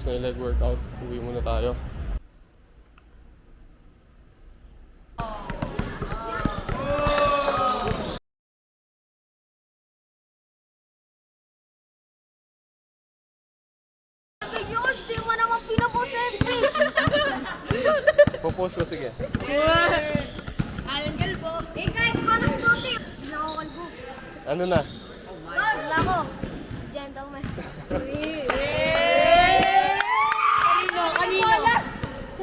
na yung leg workout, uwi muna tayo. Di mo naman pinapost sa FB. Popost ko, sige. Alan Galbo. Eh guys, parang tuti. Hindi na ako kalbo. Ano na? Wala ko. Gentleman. Kanino?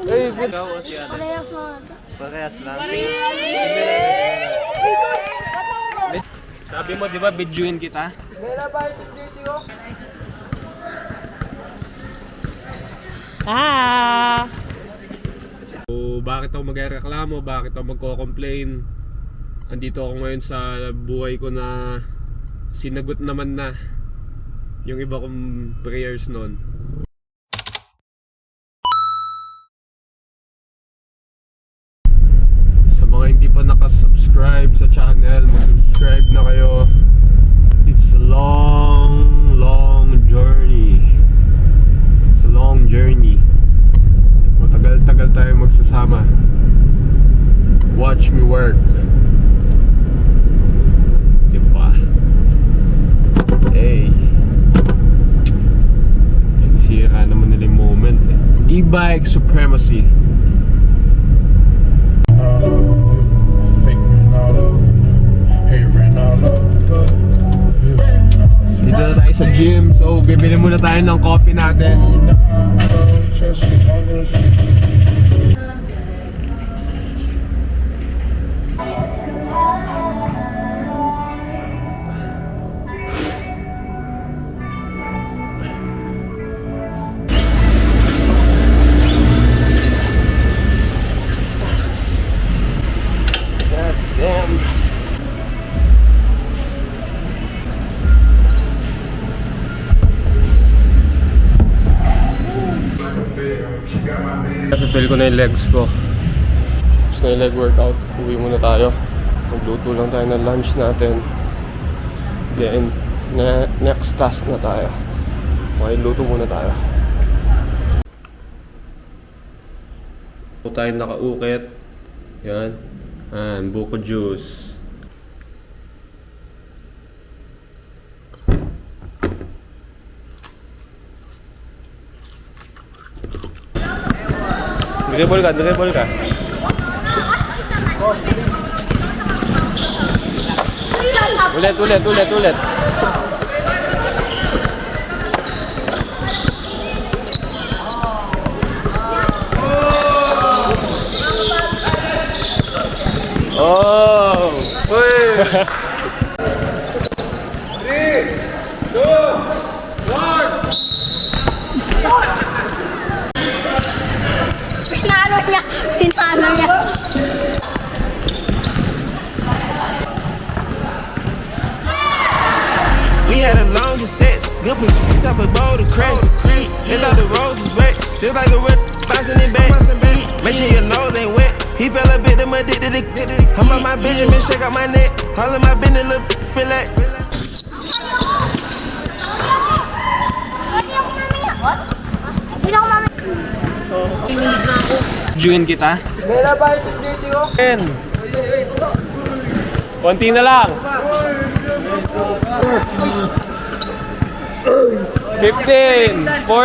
Hey, good. Ikaw o si Ate? Parehas na ito. Parehas lang. Sabi mo, di ba, videoin kita? So, bakit ako magreklamo? Bakit ako magko-complain? Andito ako ngayon sa buhay ko na sinagot naman na yung iba kong prayers noon. Sa mga hindi pa nakasubscribe sa channel, mag-subscribe na kayo. It's a long journey. It's a long journey. Matagal-tagal tayo magsasama. Watch me work. Diba? Hey. Sira naman nila yung moment eh. E-bike supremacy. Dito na tayo sa gym. So, bibili muna tayo ng coffee natin. God damn. Nafe-feel ko na yung legs ko. Tapos na yung leg workout. Uwi muna tayo. Magluto lang tayo ng lunch natin. Then, next task na tayo. Luto muna tayo. Tayo nakaukit. Yan. Buko juice. Dribble ka. Ulit. Oh! Uy! 3, 2, 1! Pinalo niya. We had a longer sex, good pussy, top of bowl to crash. They thought the roads was wet, just like a red bouncing it back. Make sure your nose ain't wet. He fell a bit, them addicted to it. I'm on my Benjamin, shake out my neck. All of my business, little relax. Videoin kita? Konti na lang. 15, 14, 5,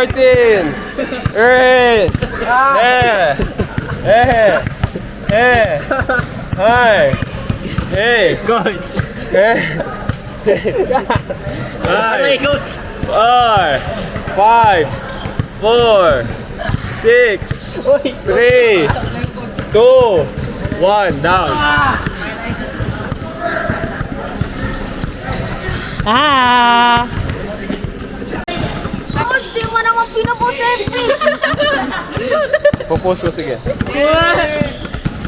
4, 6, 3, 2, 1, down. Coach, di mo naman pinapost sa FB. Popost ko, sige.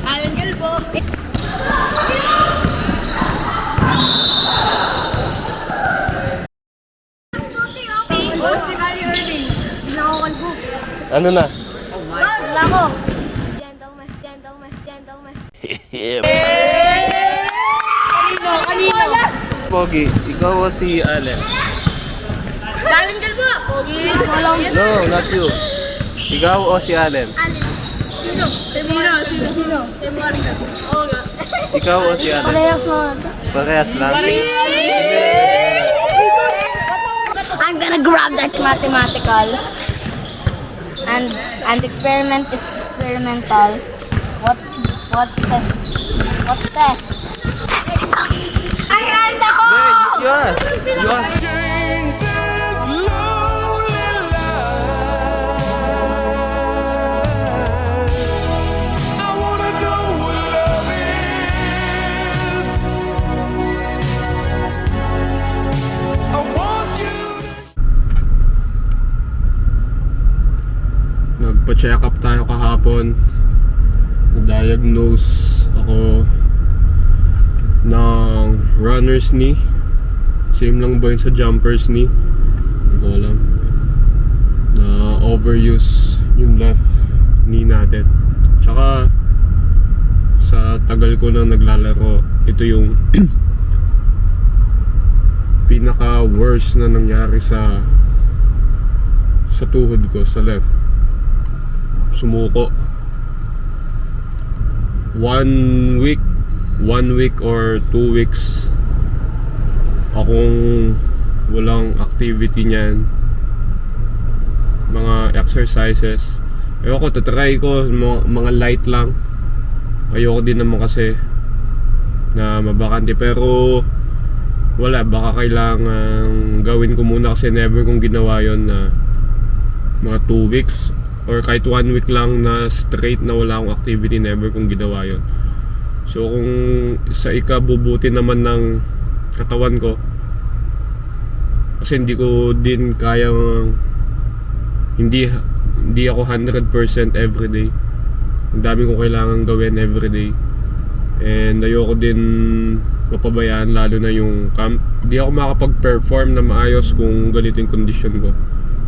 Alan Galbo. Hindi na ako kalbo. Ano na? Wala ko. Gentleman. Pogi, ikaw o si Allen? Allen Galbo. Pogi. Walang. No, not you. Ikaw o si Allen? Sino? Sino? Oo nga. Ikaw o si Allen? Parehas na. Parehas lang. I'm gonna grab that mathematical. And experiment is experimental. What's test? What's test? Testicle. I earned the hole! Yes! Yes! Change this lonely life. I wanna know what love is. I want you to Nagpa-check up tayo kahapon. Na-diagnose ako ng runner's knee. Same lang ba yun sa jumper's knee? Hindi ko alam. Na overuse yung left knee natin. Tsaka sa tagal ko na naglalaro, ito yung pinaka worst na nangyari sa tuhod ko, sa left. Sumuko 1 week or 2 weeks akong walang activity niyan, mga exercises. Ayoko, tatry ko mga light lang. Ayoko din naman kasi na mabakante, pero wala, baka kailangan gawin ko muna kasi never kong ginawa yon na mga 2 weeks or kahit 1 week lang na straight na wala akong activity, never kong ginawa yon. So kung sa ikabubuti naman ng katawan ko, kasi hindi ko din kayang hindi ako 100% everyday. Ang dami kong kailangan gawin everyday, and ayoko din mapabayaan, lalo na yung camp. Hindi ako makapag-perform na maayos kung ganito yung condition ko.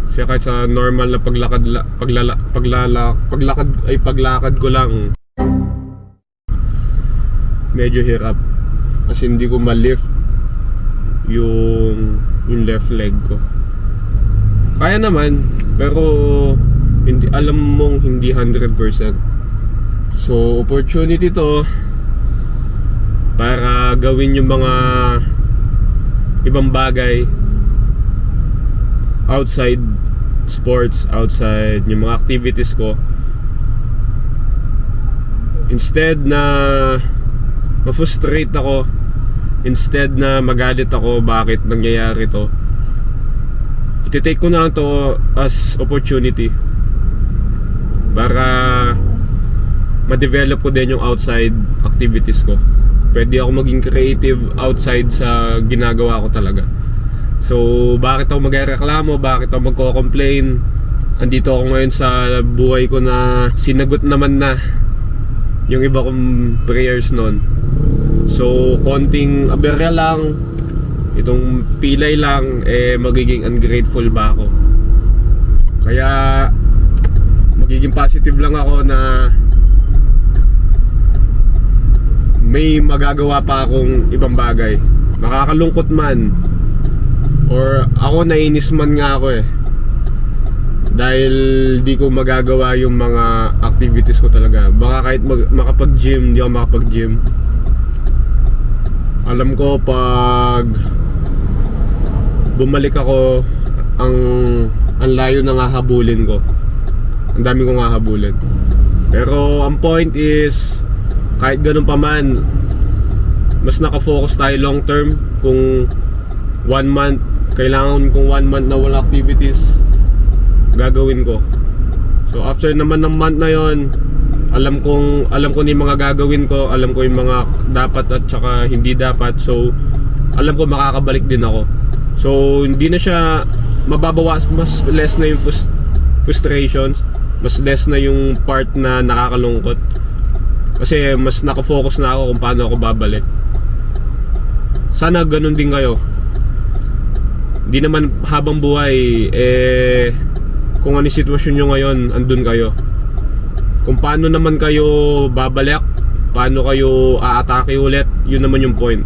Kasi kahit sa normal na paglakad ko lang, medyo hirap. Kasi hindi ko ma-lift yung left leg ko. Kaya naman, pero hindi, alam mong hindi 100%. So opportunity to para gawin yung mga ibang bagay outside sports, outside yung mga activities ko. Instead na ma-frustrate ako, instead na magalit ako bakit nangyayari to, iti-take ko na lang to as opportunity para ma-develop ko din yung outside activities ko. Pwede ako maging creative outside sa ginagawa ko talaga. So bakit ako magreklamo, bakit ako magko-complain? Andito ako ngayon sa buhay ko na sinagot naman na yung iba kong prayers nun. So konting aberya lang, itong pilay lang, magiging ungrateful ba ako? Kaya magiging positive lang ako na may magagawa pa akong ibang bagay. Makakalungkot man, or ako nainis man nga ako dahil di ko magagawa yung mga activities ko talaga. Baka kahit makapag-gym, di ako makapag-gym. Alam ko pag bumalik ako, ang layo na nga habulin ko. Ang dami kong hahabulin. Pero ang point is, kahit ganun pa man, mas nakafocus tayo long term. Kung 1 month, kailangan kong 1 month na wala activities, gagawin ko. So after naman ng month na yon, alam ko na yung mga gagawin ko, alam ko yung mga dapat at saka hindi dapat. So alam ko makakabalik din ako. So hindi na siya mababawas, mas less na yung frustrations, mas less na yung part na nakakalungkot. Kasi mas nakafocus na ako kung paano ako babalik. Sana ganun din kayo. Hindi naman habang buhay kung ano yung sitwasyon nyo ngayon, andun kayo. Kung paano naman kayo babalik, paano kayo aatake ulit, yun naman yung point.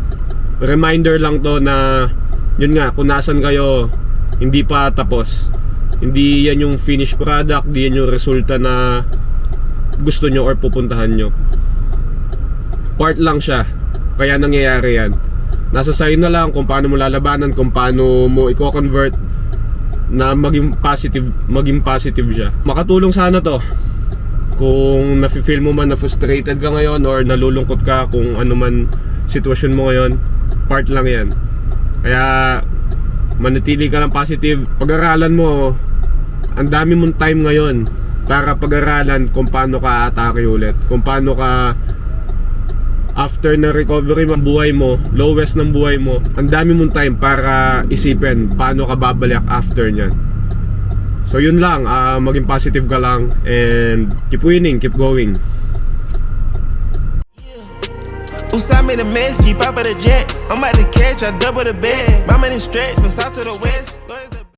Reminder lang to na yun nga, kung nasan kayo, Hindi pa tapos. Hindi yan yung finished product, hindi yan yung resulta na gusto nyo or pupuntahan nyo. Part lang siya, kaya nangyayari yan. Nasa sa'yo na lang kung paano mo lalabanan, kung paano mo i-convert na maging positive siya. Makatulong sana to kung nafe-feel mo man na frustrated ka ngayon or nalulungkot ka, kung ano man sitwasyon mo ngayon. Part lang yan. Kaya manatili ka lang positive. Pag-aralan mo, ang dami mong time ngayon para pag-aralan kung paano ka atake ulit, kung paano ka after na recovery ng buhay mo, lowest ng buhay mo, ang dami mong time para isipin paano ka babalik after nyan. So yun lang, maging positive ka lang and keep winning, keep going. Usai made a mess, G5 of the jet. I'm about to catch, I double the bed. My money stretch from south to the west.